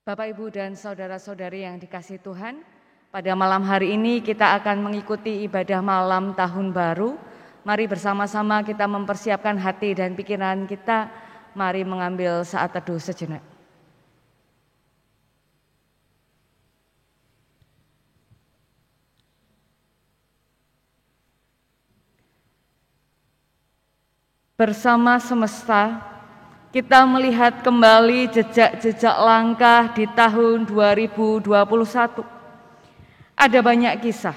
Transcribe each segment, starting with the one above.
Bapak, Ibu, dan saudara-saudari yang dikasihi Tuhan, pada malam hari ini kita akan mengikuti ibadah malam Tahun Baru. Mari bersama-sama kita mempersiapkan hati dan pikiran kita. Mari mengambil saat teduh sejenak. Bersama semesta, kita melihat kembali jejak-jejak langkah di tahun 2021. Ada banyak kisah,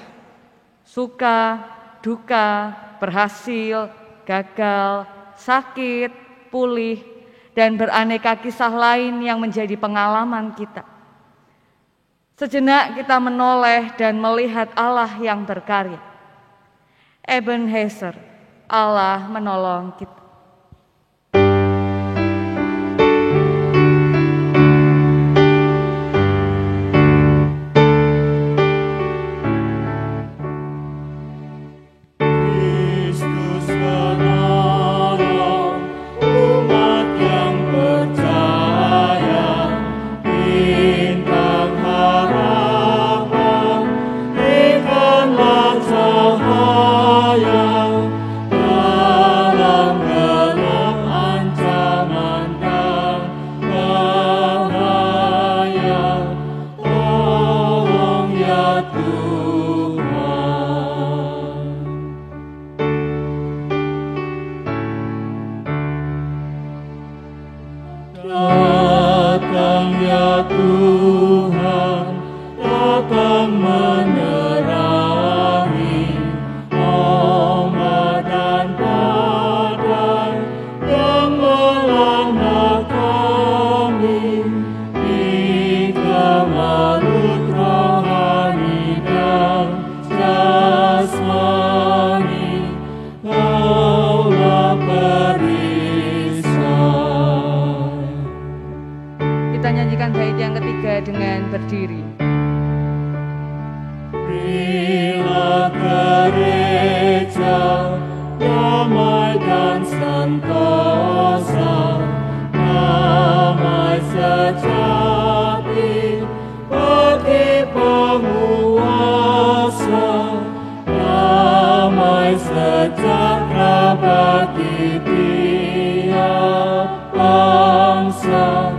suka, duka, berhasil, gagal, sakit, pulih, dan beraneka kisah lain yang menjadi pengalaman kita. Sejenak kita menoleh dan melihat Allah yang berkarya. Ebenezer, Allah menolong kita. Dengan berdiri. Berilah gereja damai dan sentosa, damai sejati bagi penguasa, damai sejahtera bagi tiap bangsa.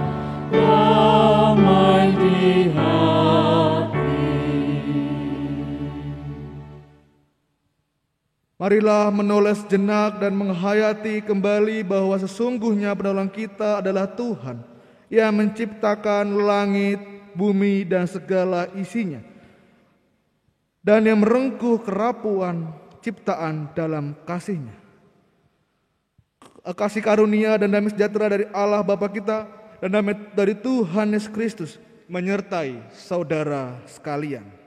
Marilah menoleh sejenak dan menghayati kembali bahwa sesungguhnya penolong kita adalah Tuhan yang menciptakan langit, bumi, dan segala isinya, dan yang merengkuh kerapuan ciptaan dalam kasih-Nya. Kasih karunia dan damai sejahtera dari Allah Bapa kita dan damai dari Tuhan Yesus Kristus menyertai saudara sekalian.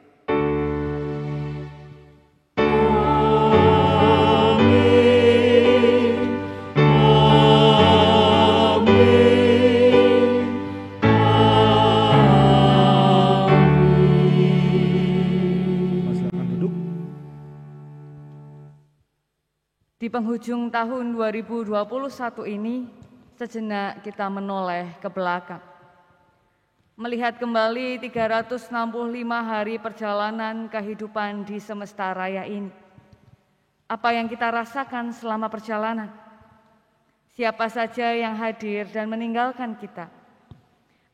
Di penghujung tahun 2021 ini, sejenak kita menoleh ke belakang. Melihat kembali 365 hari perjalanan kehidupan di semesta raya ini. Apa yang kita rasakan selama perjalanan? Siapa saja yang hadir dan meninggalkan kita?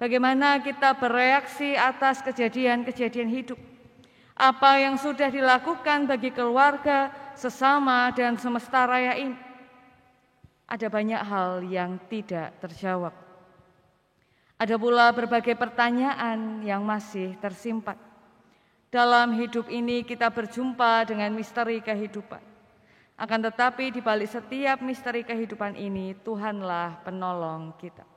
Bagaimana kita bereaksi atas kejadian-kejadian hidup? Apa yang sudah dilakukan bagi keluarga, sesama, dan semesta raya ini? Ada banyak hal yang tidak terjawab. Ada pula berbagai pertanyaan yang masih tersimpan. Dalam hidup ini kita berjumpa dengan misteri kehidupan. Akan tetapi di balik setiap misteri kehidupan ini, Tuhanlah penolong kita.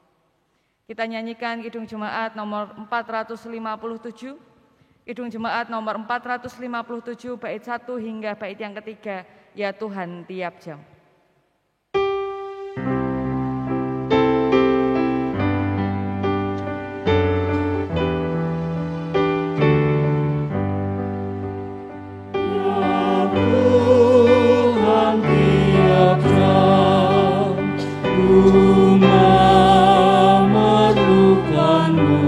Kita nyanyikan Kidung Jemaat nomor 457. Kidung Jemaat nomor 457 bait 1 hingga bait yang ketiga, Ya Tuhan tiap jam. Ya Tuhan tiap jam, ku memerlukanmu.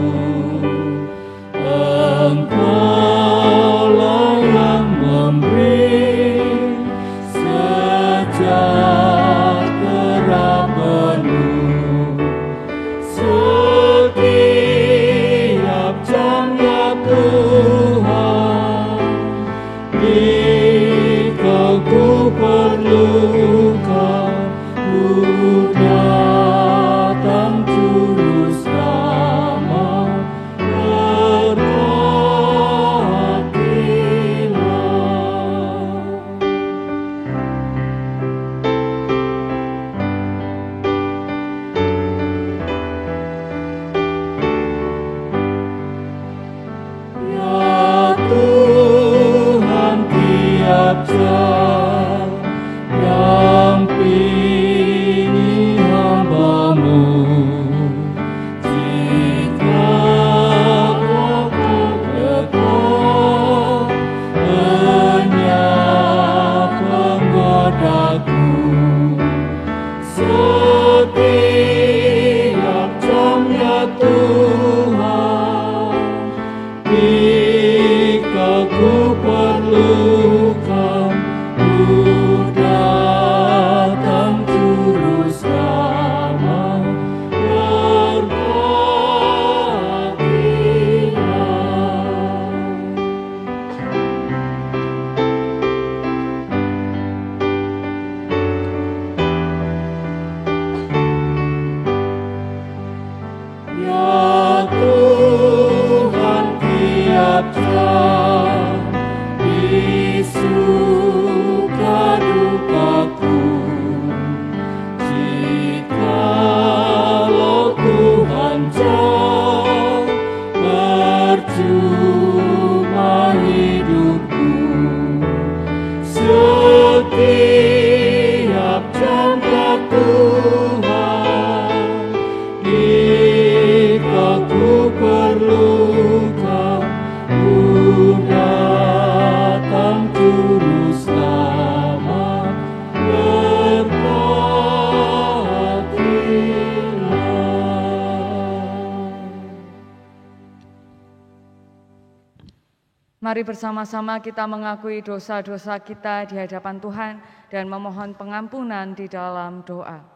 Mari bersama-sama kita mengakui dosa-dosa kita di hadapan Tuhan dan memohon pengampunan di dalam doa.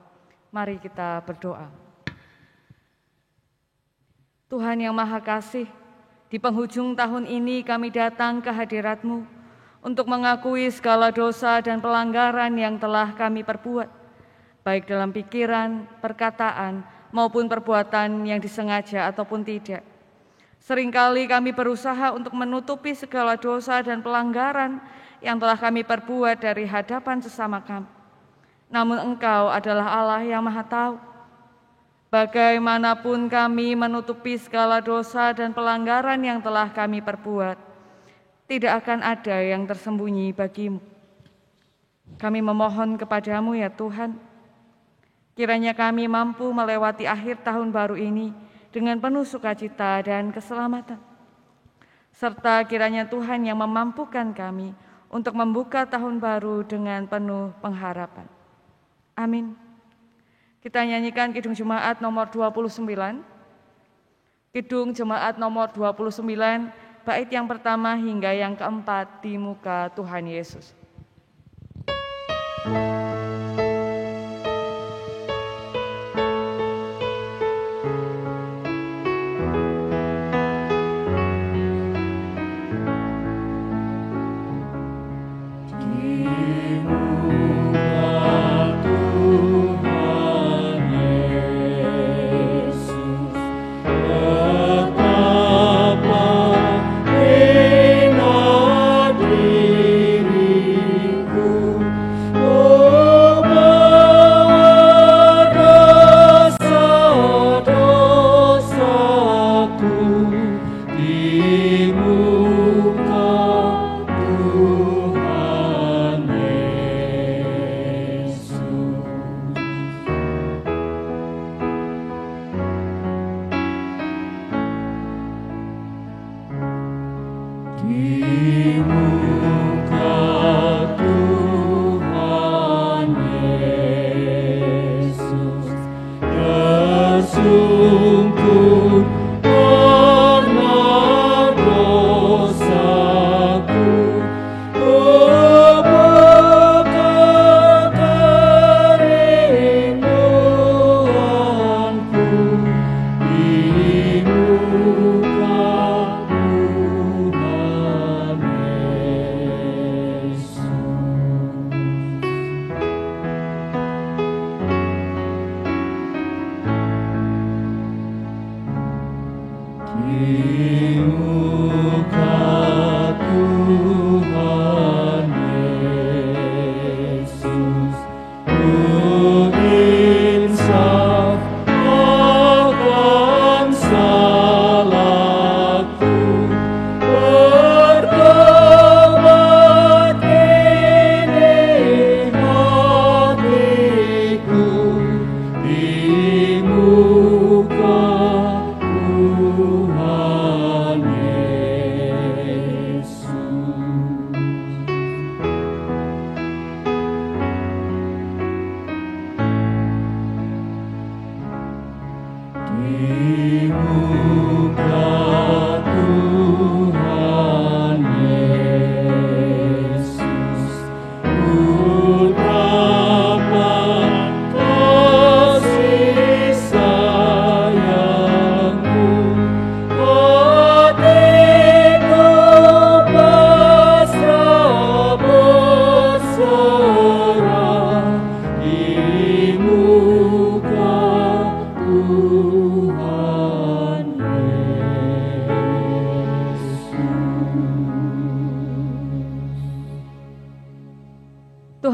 Mari kita berdoa. Tuhan yang Maha Kasih, di penghujung tahun ini kami datang ke hadirat-Mu untuk mengakui segala dosa dan pelanggaran yang telah kami perbuat, baik dalam pikiran, perkataan, maupun perbuatan yang disengaja ataupun tidak. Seringkali kami berusaha untuk menutupi segala dosa dan pelanggaran yang telah kami perbuat dari hadapan sesama kami. Namun Engkau adalah Allah yang Maha Tahu. Bagaimanapun kami menutupi segala dosa dan pelanggaran yang telah kami perbuat, tidak akan ada yang tersembunyi bagi-Mu. Kami memohon kepada-Mu ya Tuhan, kiranya kami mampu melewati akhir tahun baru ini dengan penuh sukacita dan keselamatan. Serta kiranya Tuhan yang memampukan kami untuk membuka tahun baru dengan penuh pengharapan. Amin. Kita nyanyikan Kidung Jemaat nomor 29. Kidung Jemaat nomor 29, bait yang pertama hingga yang keempat di muka Tuhan Yesus.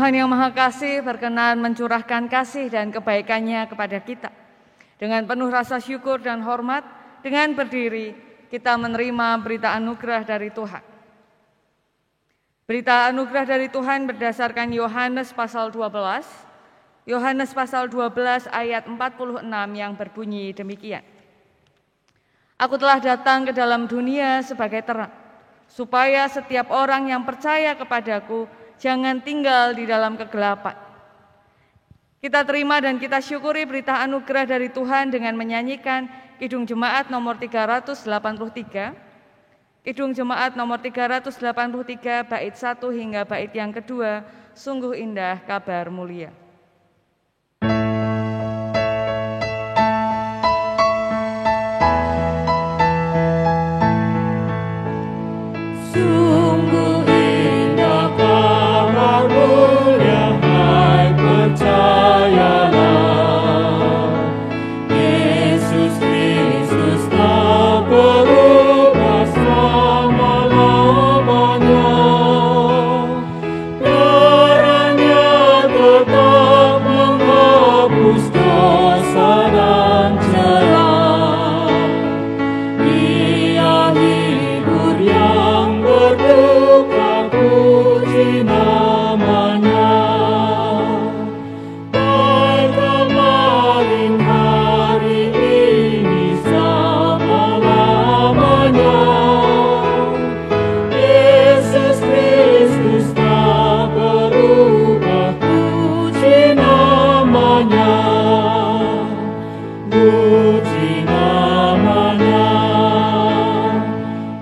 Tuhan yang Maha Kasih berkenan mencurahkan kasih dan kebaikannya kepada kita. Dengan penuh rasa syukur dan hormat, dengan berdiri, kita menerima berita anugerah dari Tuhan. Berita anugerah dari Tuhan berdasarkan Yohanes pasal 12. Yohanes pasal 12 ayat 46 yang berbunyi demikian. Aku telah datang ke dalam dunia sebagai terang, supaya setiap orang yang percaya kepadaku jangan tinggal di dalam kegelapan. Kita terima dan kita syukuri berita anugerah dari Tuhan dengan menyanyikan Kidung Jemaat nomor 383. Kidung Jemaat nomor 383 bait 1 hingga bait yang kedua, sungguh indah kabar mulia. Sungguh indah kabar mulia, hai percayalah, Yesus Kristus tak berubah selama-lamanya. Darahnya tetap menghapus dosa dan celah. Dia hibur yang berduka, puji namanya. Baik kemarin, hari ini, selama-lamanya. Yesus Kristus tak berubah, puji namanya. Puji namanya.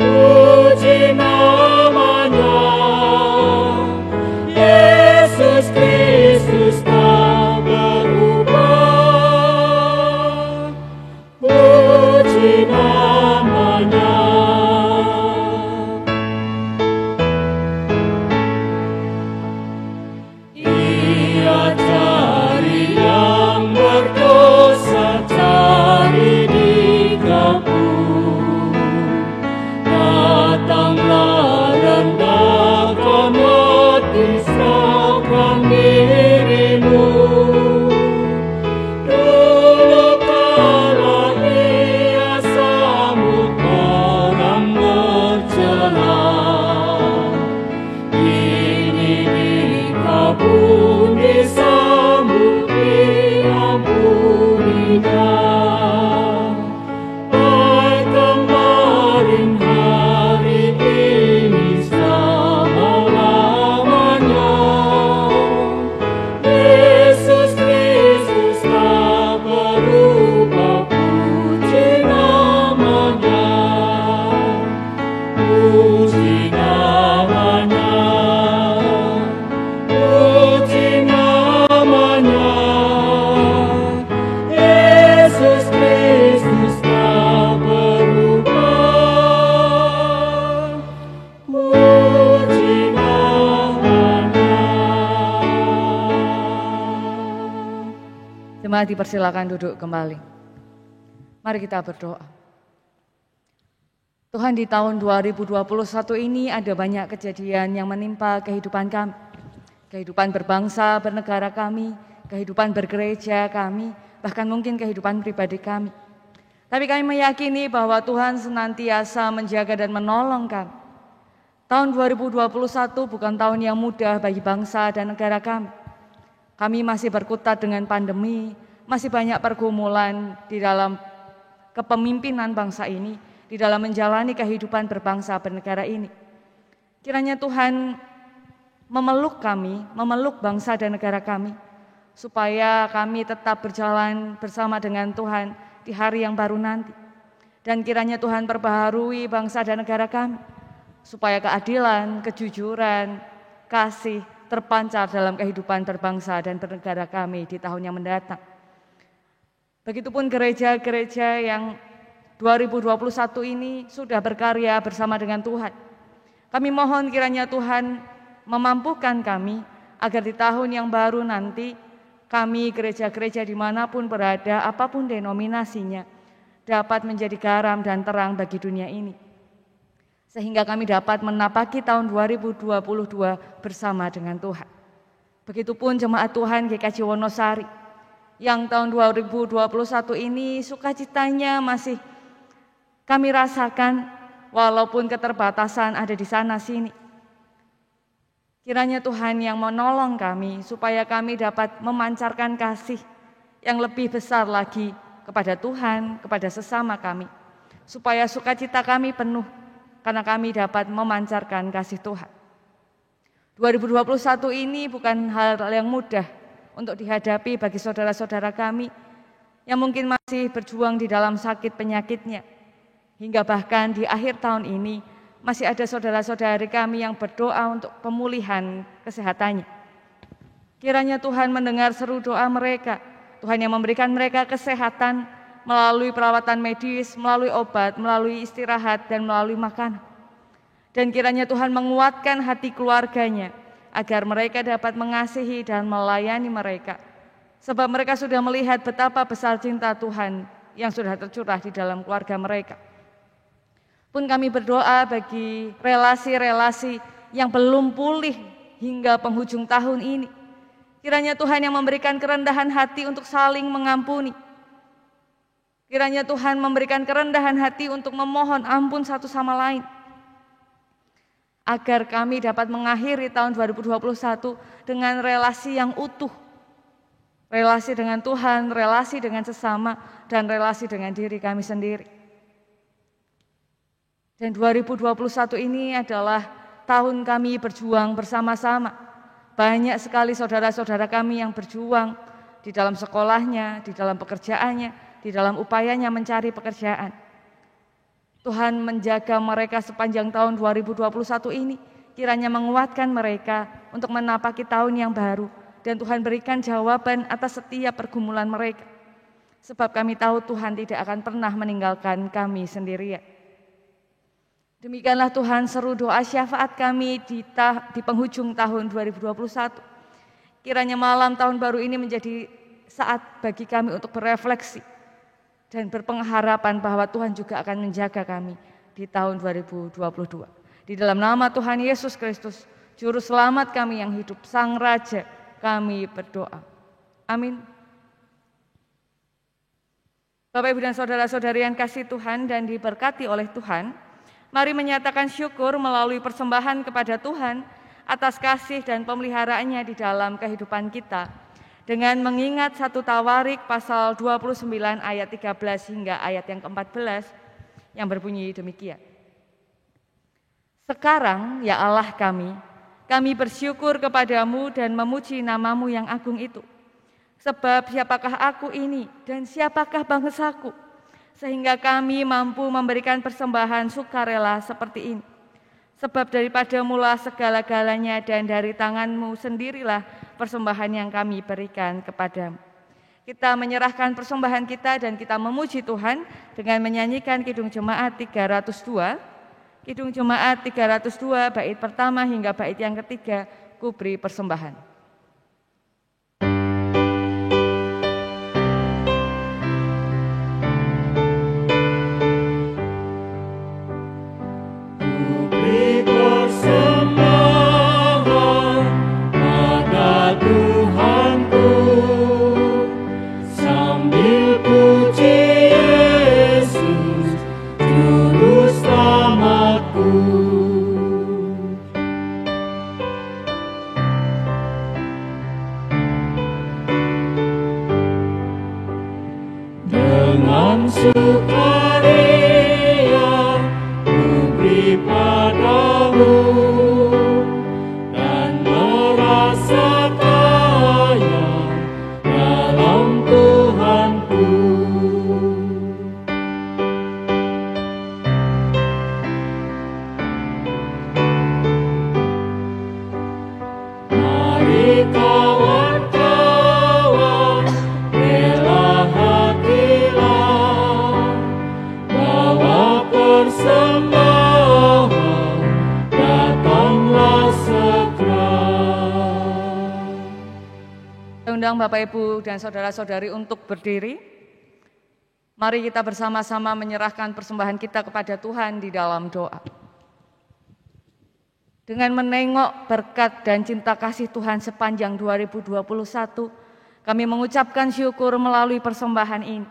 Puji namanya. Yesus Kristus tak berubah, puji namanya. Ia cari yang berdosa, cari di kampung. Datanglah, rendahkan hati, serahkan dirimu. Dulu kala ia sambut orang bercela, kini dikabul, disambut, diampuninya. Baik kemarin, hari ini, selama-lamanya. Yesus Kristus tak berubah, puji namanya. Puji namanya. Puji namanya. Yesus Kristus tak berubah, puji namanya. Jemaat dipersilakan duduk kembali. Mari kita berdoa. Tuhan, di tahun 2021 ini ada banyak kejadian yang menimpa kehidupan kami. Kehidupan berbangsa, bernegara kami, kehidupan bergereja kami, bahkan mungkin kehidupan pribadi kami. Tapi kami meyakini bahwa Tuhan senantiasa menjaga dan menolong kami. Tahun 2021 bukan tahun yang mudah bagi bangsa dan negara kami. Kami masih berkutat dengan pandemi, masih banyak pergumulan di dalam kepemimpinan bangsa ini, di dalam menjalani kehidupan berbangsa bernegara ini. Kiranya Tuhan memeluk kami, memeluk bangsa dan negara kami, supaya kami tetap berjalan bersama dengan Tuhan di hari yang baru nanti. Dan kiranya Tuhan perbaharui bangsa dan negara kami, supaya keadilan, kejujuran, kasih terpancar dalam kehidupan berbangsa dan bernegara kami di tahun yang mendatang. Begitupun gereja-gereja yang 2021 ini sudah berkarya bersama dengan Tuhan. Kami mohon kiranya Tuhan memampukan kami agar di tahun yang baru nanti kami gereja-gereja dimanapun berada, apapun denominasinya, dapat menjadi garam dan terang bagi dunia ini. Sehingga kami dapat menapaki tahun 2022 bersama dengan Tuhan. Begitupun jemaat Tuhan GKJ Wonosari yang tahun 2021 ini sukacitanya masih kami rasakan walaupun keterbatasan ada di sana sini. Kiranya Tuhan yang menolong kami supaya kami dapat memancarkan kasih yang lebih besar lagi kepada Tuhan, kepada sesama kami. Supaya sukacita kami penuh karena kami dapat memancarkan kasih Tuhan. 2021 ini bukan hal yang mudah untuk dihadapi bagi saudara-saudara kami yang mungkin masih berjuang di dalam sakit penyakitnya. Hingga bahkan di akhir tahun ini masih ada saudara-saudari kami yang berdoa untuk pemulihan kesehatannya. Kiranya Tuhan mendengar seru doa mereka, Tuhan yang memberikan mereka kesehatan melalui perawatan medis, melalui obat, melalui istirahat, dan melalui makanan. Dan kiranya Tuhan menguatkan hati keluarganya, agar mereka dapat mengasihi dan melayani mereka. Sebab mereka sudah melihat betapa besar cinta Tuhan yang sudah tercurah di dalam keluarga mereka. Pun kami berdoa bagi relasi-relasi yang belum pulih hingga penghujung tahun ini. Kiranya Tuhan yang memberikan kerendahan hati untuk saling mengampuni. Kiranya Tuhan memberikan kerendahan hati untuk memohon ampun satu sama lain. Agar kami dapat mengakhiri tahun 2021 dengan relasi yang utuh. Relasi dengan Tuhan, relasi dengan sesama, dan relasi dengan diri kami sendiri. Dan 2021 ini adalah tahun kami berjuang bersama-sama. Banyak sekali saudara-saudara kami yang berjuang di dalam sekolahnya, di dalam pekerjaannya, di dalam upayanya mencari pekerjaan. Tuhan menjaga mereka sepanjang tahun 2021 ini, kiranya menguatkan mereka untuk menapaki tahun yang baru, dan Tuhan berikan jawaban atas setiap pergumulan mereka. Sebab kami tahu Tuhan tidak akan pernah meninggalkan kami sendirian. Demikianlah Tuhan seru doa syafaat kami di penghujung tahun 2021. Kiranya malam tahun baru ini menjadi saat bagi kami untuk berefleksi dan berpengharapan bahwa Tuhan juga akan menjaga kami di tahun 2022. Di dalam nama Tuhan Yesus Kristus, Juru Selamat kami yang hidup, Sang Raja, kami berdoa. Amin. Bapak, Ibu, dan saudara-saudari yang kasih Tuhan dan diberkati oleh Tuhan, mari menyatakan syukur melalui persembahan kepada Tuhan atas kasih dan pemeliharaannya di dalam kehidupan kita, dengan mengingat 1 Tawarik pasal 29 ayat 13 hingga ayat yang ke-14 yang berbunyi demikian. Sekarang ya Allah kami bersyukur kepadamu dan memuji namamu yang agung itu. Sebab siapakah aku ini dan siapakah bangsaku, sehingga kami mampu memberikan persembahan sukarela seperti ini. Sebab daripadamulah segala-galanya dan dari tanganmu sendirilah persembahan yang kami berikan kepadamu. Kita menyerahkan persembahan kita dan kita memuji Tuhan dengan menyanyikan Kidung Jemaat 302. Kidung Jemaat 302 bait pertama hingga bait yang ketiga, Ku beri persembahan. Bapak, Ibu, dan saudara-saudari untuk berdiri. Mari kita bersama-sama menyerahkan persembahan kita kepada Tuhan di dalam doa. Dengan menengok berkat dan cinta kasih Tuhan sepanjang 2021, kami mengucapkan syukur melalui persembahan ini.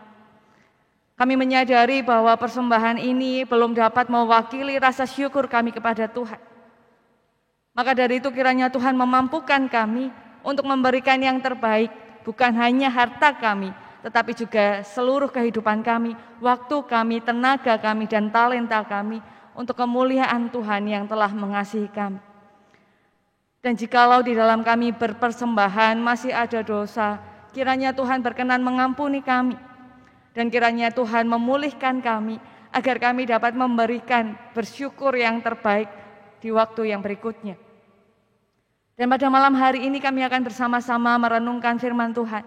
Kami menyadari bahwa persembahan ini belum dapat mewakili rasa syukur kami kepada Tuhan. Maka dari itu kiranya Tuhan memampukan kami untuk memberikan yang terbaik, bukan hanya harta kami, tetapi juga seluruh kehidupan kami, waktu kami, tenaga kami, dan talenta kami untuk kemuliaan Tuhan yang telah mengasihi kami. Dan jikalau di dalam kami berpersembahan masih ada dosa, kiranya Tuhan berkenan mengampuni kami. Dan kiranya Tuhan memulihkan kami agar kami dapat memberikan bersyukur yang terbaik di waktu yang berikutnya. Dan pada malam hari ini kami akan bersama-sama merenungkan firman Tuhan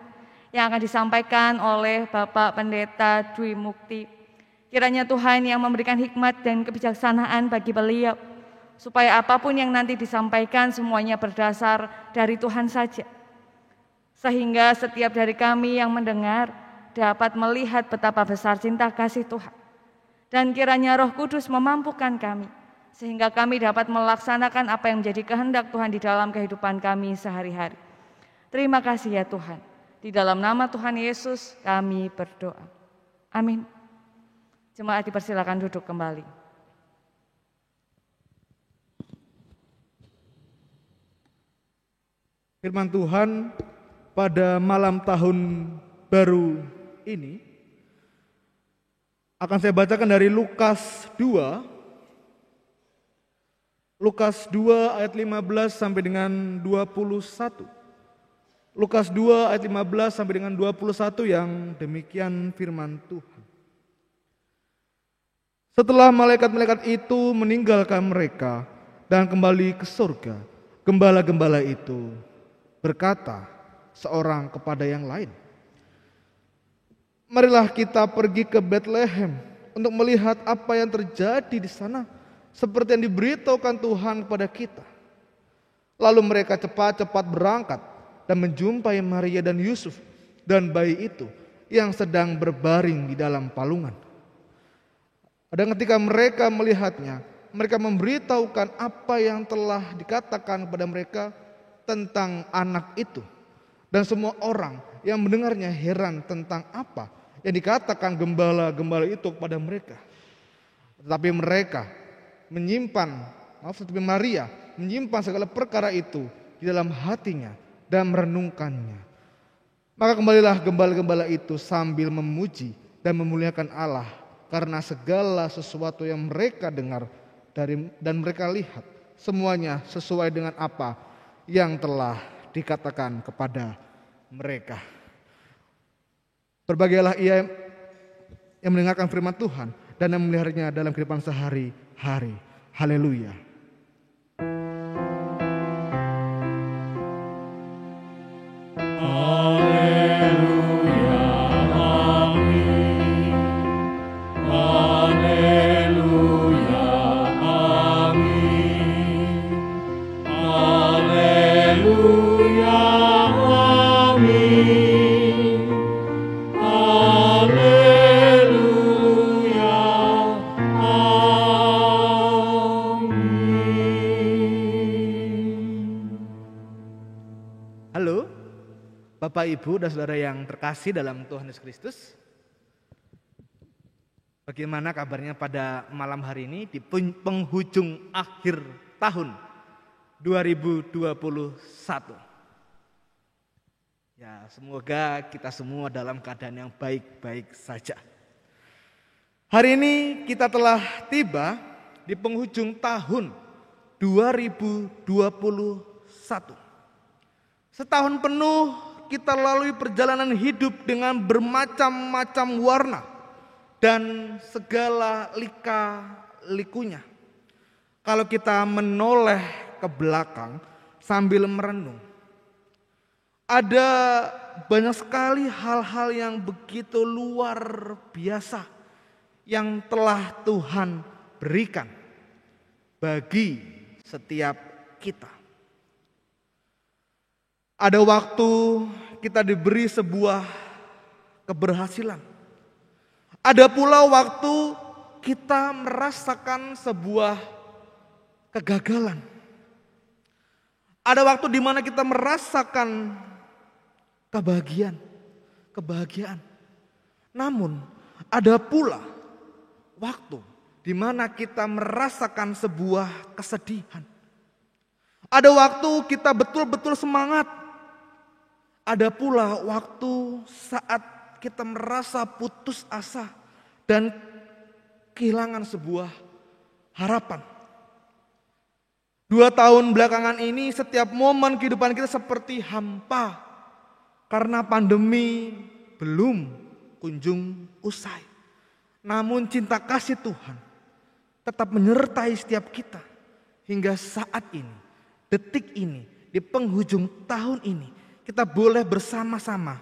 yang akan disampaikan oleh Bapak Pendeta Dwi Mukti. Kiranya Tuhan yang memberikan hikmat dan kebijaksanaan bagi beliau, supaya apapun yang nanti disampaikan semuanya berdasar dari Tuhan saja. Sehingga setiap dari kami yang mendengar dapat melihat betapa besar cinta kasih Tuhan. Dan kiranya Roh Kudus memampukan kami, sehingga kami dapat melaksanakan apa yang menjadi kehendak Tuhan di dalam kehidupan kami sehari-hari. Terima kasih ya Tuhan. Di dalam nama Tuhan Yesus kami berdoa. Amin. Jemaat dipersilakan duduk kembali. Firman Tuhan pada malam tahun baru ini akan saya bacakan dari Lukas 2. Lukas 2 ayat 15 sampai dengan 21. Lukas 2 ayat 15 sampai dengan 21 yang demikian firman Tuhan. Setelah malaikat-malaikat itu meninggalkan mereka dan kembali ke surga, gembala-gembala itu berkata seorang kepada yang lain, "Marilah kita pergi ke Betlehem untuk melihat apa yang terjadi di sana, seperti yang diberitahukan Tuhan kepada kita." Lalu mereka cepat-cepat berangkat dan menjumpai Maria dan Yusuf dan bayi itu yang sedang berbaring di dalam palungan. Dan ketika mereka melihatnya, mereka memberitahukan apa yang telah dikatakan kepada mereka tentang anak itu. Dan semua orang yang mendengarnya heran tentang apa yang dikatakan gembala-gembala itu kepada mereka. Tetapi Maria menyimpan segala perkara itu di dalam hatinya dan merenungkannya. Maka kembalilah gembala-gembala itu sambil memuji dan memuliakan Allah karena segala sesuatu yang mereka dengar dan mereka lihat, semuanya sesuai dengan apa yang telah dikatakan kepada mereka. Berbahagialah ia yang mendengarkan firman Tuhan dan yang memeliharanya dalam kehidupan sehari-hari. Haleluya. Bapak, Ibu, dan Saudara yang terkasih dalam Tuhan Yesus Kristus. Bagaimana kabarnya pada malam hari ini di penghujung akhir tahun 2021? Ya, semoga kita semua dalam keadaan yang baik-baik saja. Hari ini kita telah tiba di penghujung tahun 2021. Setahun penuh kita lalui perjalanan hidup dengan bermacam-macam warna dan segala lika-likunya. Kalau kita menoleh ke belakang sambil merenung, ada banyak sekali hal-hal yang begitu luar biasa yang telah Tuhan berikan bagi setiap kita. Ada waktu kita diberi sebuah keberhasilan. Ada pula waktu kita merasakan sebuah kegagalan. Ada waktu di mana kita merasakan kebahagiaan. Namun ada pula waktu di mana kita merasakan sebuah kesedihan. Ada waktu kita betul-betul semangat. Ada pula waktu saat kita merasa putus asa dan kehilangan sebuah harapan. 2 tahun belakangan ini setiap momen kehidupan kita seperti hampa karena pandemi belum kunjung usai. Namun cinta kasih Tuhan tetap menyertai setiap kita hingga saat ini, detik ini, di penghujung tahun ini. Kita boleh bersama-sama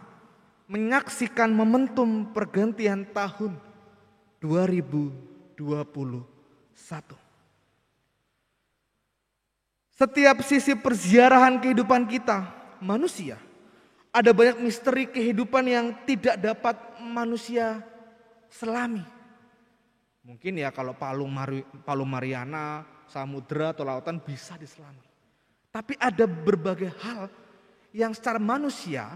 menyaksikan momentum pergantian tahun 2021. Setiap sisi perziarahan kehidupan kita, manusia, ada banyak misteri kehidupan yang tidak dapat manusia selami. Mungkin ya kalau Palu Mariana, samudera atau lautan bisa diselami. Tapi ada berbagai hal yang secara manusia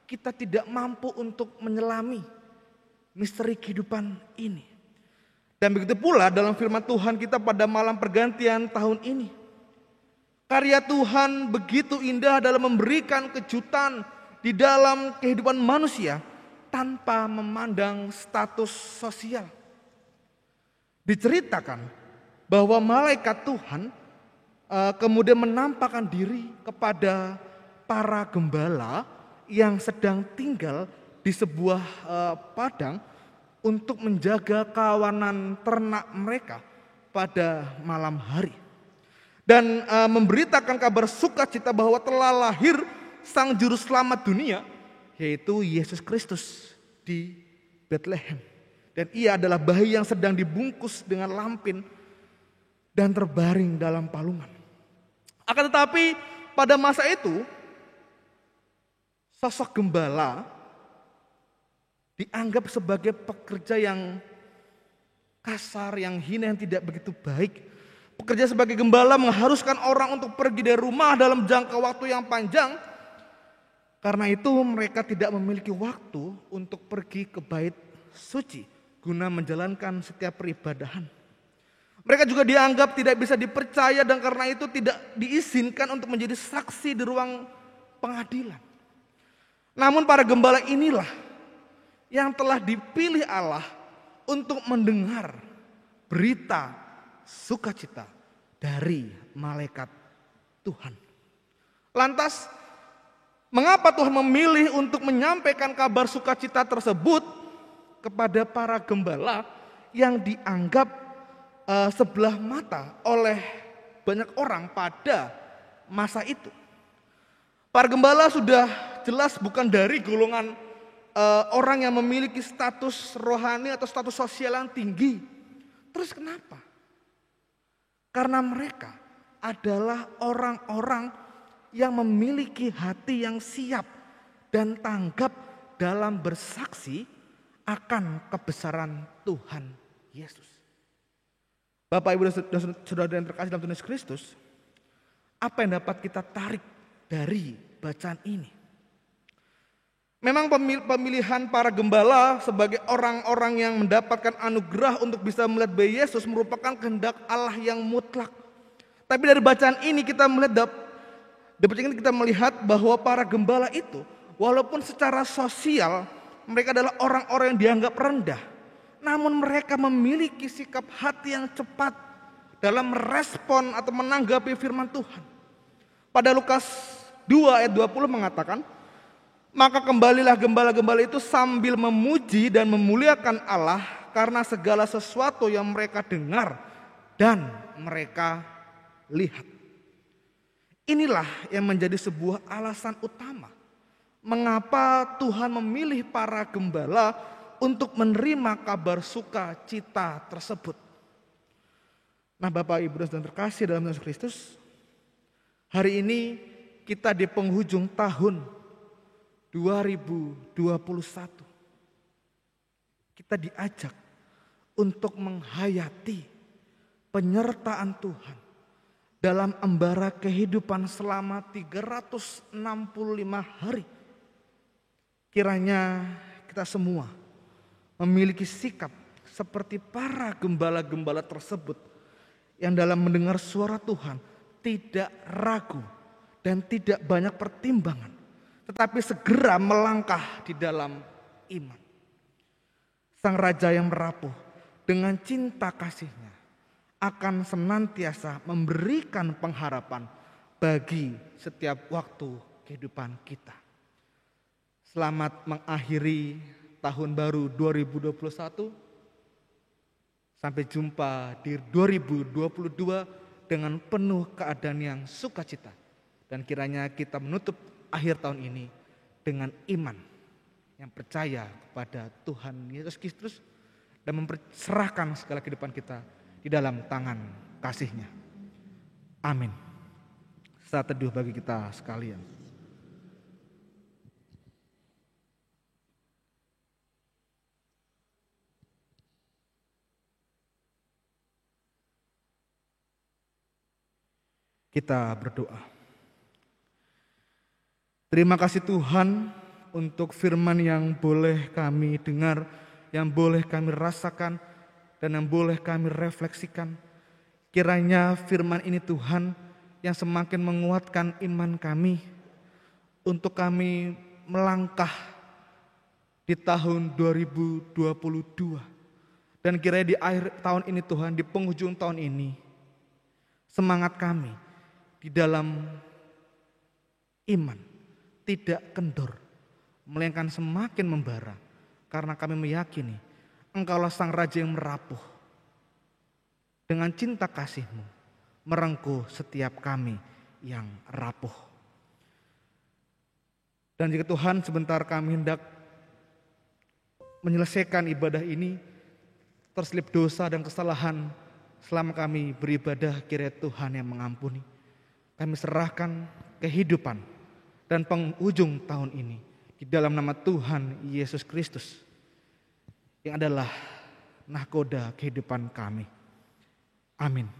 kita tidak mampu untuk menyelami misteri kehidupan ini. Dan begitu pula dalam firman Tuhan kita pada malam pergantian tahun ini. Karya Tuhan begitu indah dalam memberikan kejutan di dalam kehidupan manusia tanpa memandang status sosial. Diceritakan bahwa malaikat Tuhan kemudian menampakkan diri kepada para gembala yang sedang tinggal di sebuah padang untuk menjaga kawanan ternak mereka pada malam hari. Dan memberitakan kabar sukacita bahwa telah lahir Sang Juru Selamat dunia, yaitu Yesus Kristus di Bethlehem. Dan ia adalah bayi yang sedang dibungkus dengan lampin dan terbaring dalam palungan. Akan tetapi pada masa itu, sosok gembala dianggap sebagai pekerja yang kasar, yang hina, yang tidak begitu baik. Pekerja sebagai gembala mengharuskan orang untuk pergi dari rumah dalam jangka waktu yang panjang. Karena itu mereka tidak memiliki waktu untuk pergi ke bait suci guna menjalankan setiap peribadahan. Mereka juga dianggap tidak bisa dipercaya dan karena itu tidak diizinkan untuk menjadi saksi di ruang pengadilan. Namun para gembala inilah yang telah dipilih Allah untuk mendengar berita sukacita dari malaikat Tuhan. Lantas, mengapa Tuhan memilih untuk menyampaikan kabar sukacita tersebut kepada para gembala yang dianggap sebelah mata oleh banyak orang pada masa itu? Para gembala sudah jelas bukan dari golongan orang yang memiliki status rohani atau status sosial yang tinggi. Terus kenapa? Karena mereka adalah orang-orang yang memiliki hati yang siap dan tanggap dalam bersaksi akan kebesaran Tuhan Yesus. Bapak, Ibu, dan saudara yang terkasih dalam Tuhan Yesus Kristus, apa yang dapat kita tarik dari bacaan ini? Memang pemilihan para gembala sebagai orang-orang yang mendapatkan anugerah untuk bisa melihat bayi Yesus merupakan kehendak Allah yang mutlak. Tapi dari bacaan ini kita melihat bahwa para gembala itu walaupun secara sosial mereka adalah orang-orang yang dianggap rendah, namun mereka memiliki sikap hati yang cepat dalam merespon atau menanggapi firman Tuhan. Pada Lukas 2 ayat 20 mengatakan, maka kembalilah gembala-gembala itu sambil memuji dan memuliakan Allah karena segala sesuatu yang mereka dengar dan mereka lihat. Inilah yang menjadi sebuah alasan utama mengapa Tuhan memilih para gembala untuk menerima kabar sukacita tersebut. Nah, Bapak, Ibu, dan saudara terkasih dalam Yesus Kristus, hari ini kita di penghujung tahun 2021. Kita diajak untuk menghayati penyertaan Tuhan dalam embara kehidupan selama 365 hari. Kiranya kita semua memiliki sikap seperti para gembala-gembala tersebut yang dalam mendengar suara Tuhan tidak ragu dan tidak banyak pertimbangan, tetapi segera melangkah di dalam iman. Sang Raja yang merapuh dengan cinta kasih-Nya akan senantiasa memberikan pengharapan bagi setiap waktu kehidupan kita. Selamat mengakhiri tahun baru 2021. Sampai jumpa di 2022 dengan penuh keadaan yang sukacita. Dan kiranya kita menutup akhir tahun ini dengan iman yang percaya kepada Tuhan Yesus Kristus dan memperserahkan segala kehidupan kita di dalam tangan kasih-Nya. Amin. Saat teduh bagi kita sekalian. Kita berdoa. Terima kasih Tuhan untuk firman yang boleh kami dengar, yang boleh kami rasakan, dan yang boleh kami refleksikan. Kiranya firman ini Tuhan yang semakin menguatkan iman kami untuk kami melangkah di tahun 2022. Dan kiranya di akhir tahun ini Tuhan, di penghujung tahun ini, semangat kami di dalam iman tidak kendor, melainkan semakin membara, karena kami meyakini Engkaulah Sang Raja yang merapuh dengan cinta kasih-Mu, merengkuh setiap kami yang rapuh. Dan jika Tuhan sebentar kami hendak menyelesaikan ibadah ini, terselip dosa dan kesalahan selama kami beribadah, kiranya Tuhan yang mengampuni. Kami serahkan kehidupan dan penghujung tahun ini di dalam nama Tuhan Yesus Kristus yang adalah nahkoda kehidupan kami. Amin.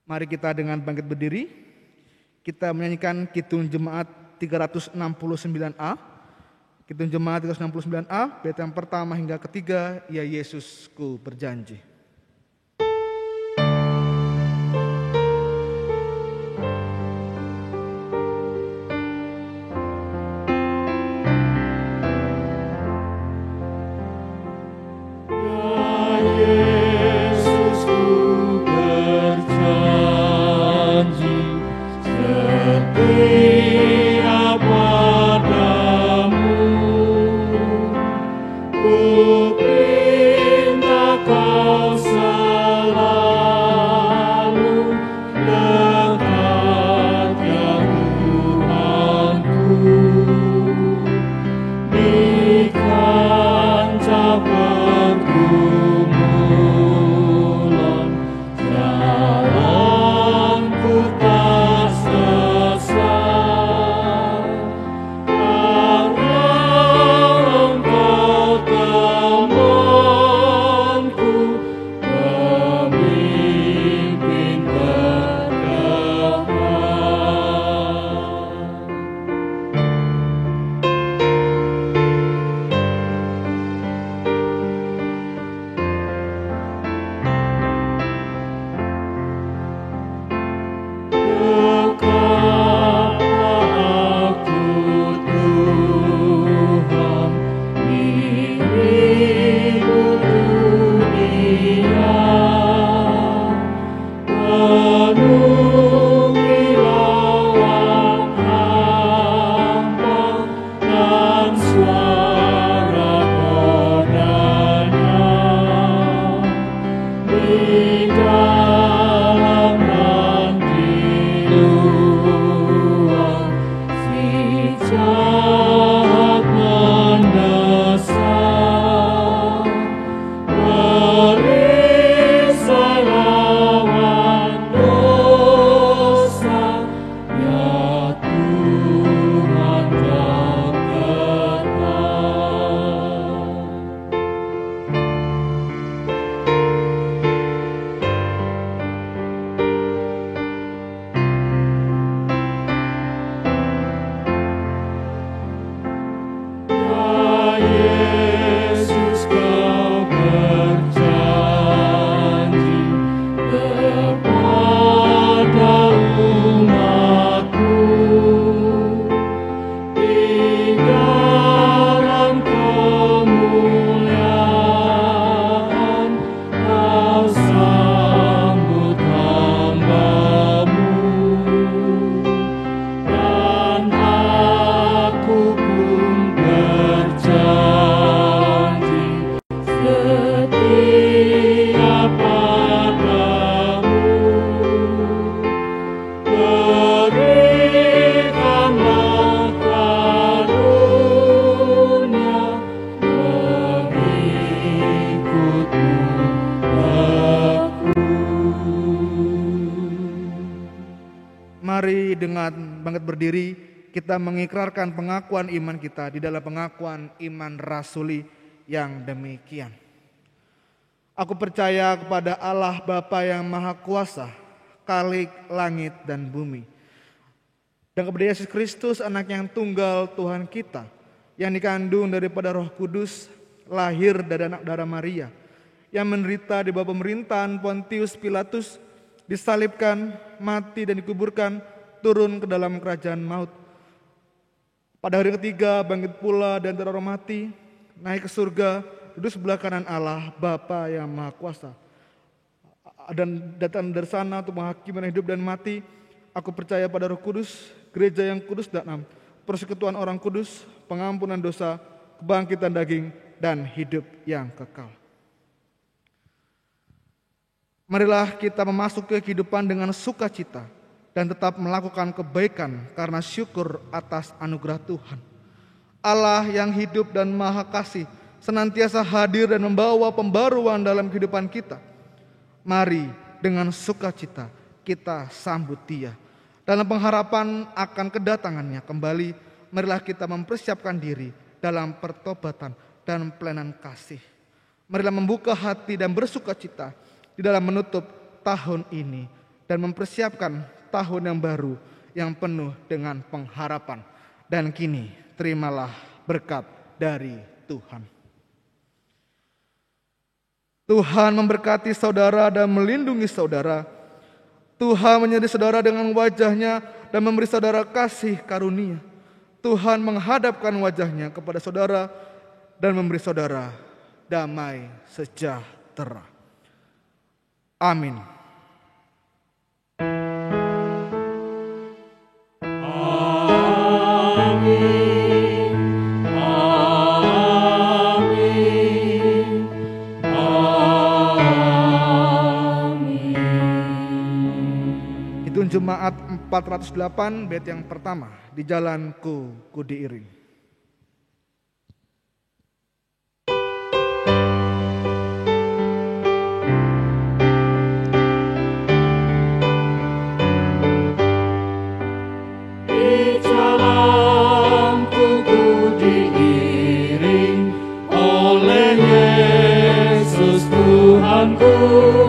Mari kita dengan bangkit berdiri, kita menyanyikan Kidung Jemaat 369A. Kidung Jemaat 369A, bait yang pertama hingga ketiga, Ya Yesus ku berjanji. Engkau temukan bangkit berdiri, kita mengikrarkan pengakuan iman kita di dalam pengakuan iman rasuli yang demikian. Aku percaya kepada Allah Bapa yang Maha Kuasa, Khalik langit dan bumi, dan kepada Yesus Kristus, anak yang tunggal Tuhan kita, yang dikandung daripada Roh Kudus, lahir dari anak darah Maria, yang menderita di bawah pemerintahan Pontius Pilatus, disalibkan, mati dan dikuburkan, turun ke dalam kerajaan maut. Pada hari ketiga bangkit pula dan dari orang mati, naik ke surga, duduk sebelah kanan Allah Bapa yang Maha Kuasa, dan datang dari sana untuk menghakimi hidup dan mati. Aku percaya pada Roh Kudus, gereja yang kudus dan am, persekutuan orang kudus, pengampunan dosa, kebangkitan daging, dan hidup yang kekal. Marilah kita memasuki kehidupan dengan sukacita dan tetap melakukan kebaikan karena syukur atas anugerah Tuhan. Allah yang hidup dan maha kasih senantiasa hadir dan membawa pembaruan dalam kehidupan kita. Mari dengan sukacita kita sambut Dia. Dalam pengharapan akan kedatangannya kembali, marilah kita mempersiapkan diri dalam pertobatan dan pelayanan kasih. Marilah membuka hati dan bersukacita di dalam menutup tahun ini dan mempersiapkan tahun yang baru yang penuh dengan pengharapan. Dan kini terimalah berkat dari Tuhan. Tuhan memberkati saudara dan melindungi saudara. Tuhan menyertai saudara dengan wajah-Nya dan memberi saudara kasih karunia. Tuhan menghadapkan wajah-Nya kepada saudara dan memberi saudara damai sejahtera. Amin. Itu Jemaat 408 bait yang pertama, di jalanku ku diiring. Tuhanku.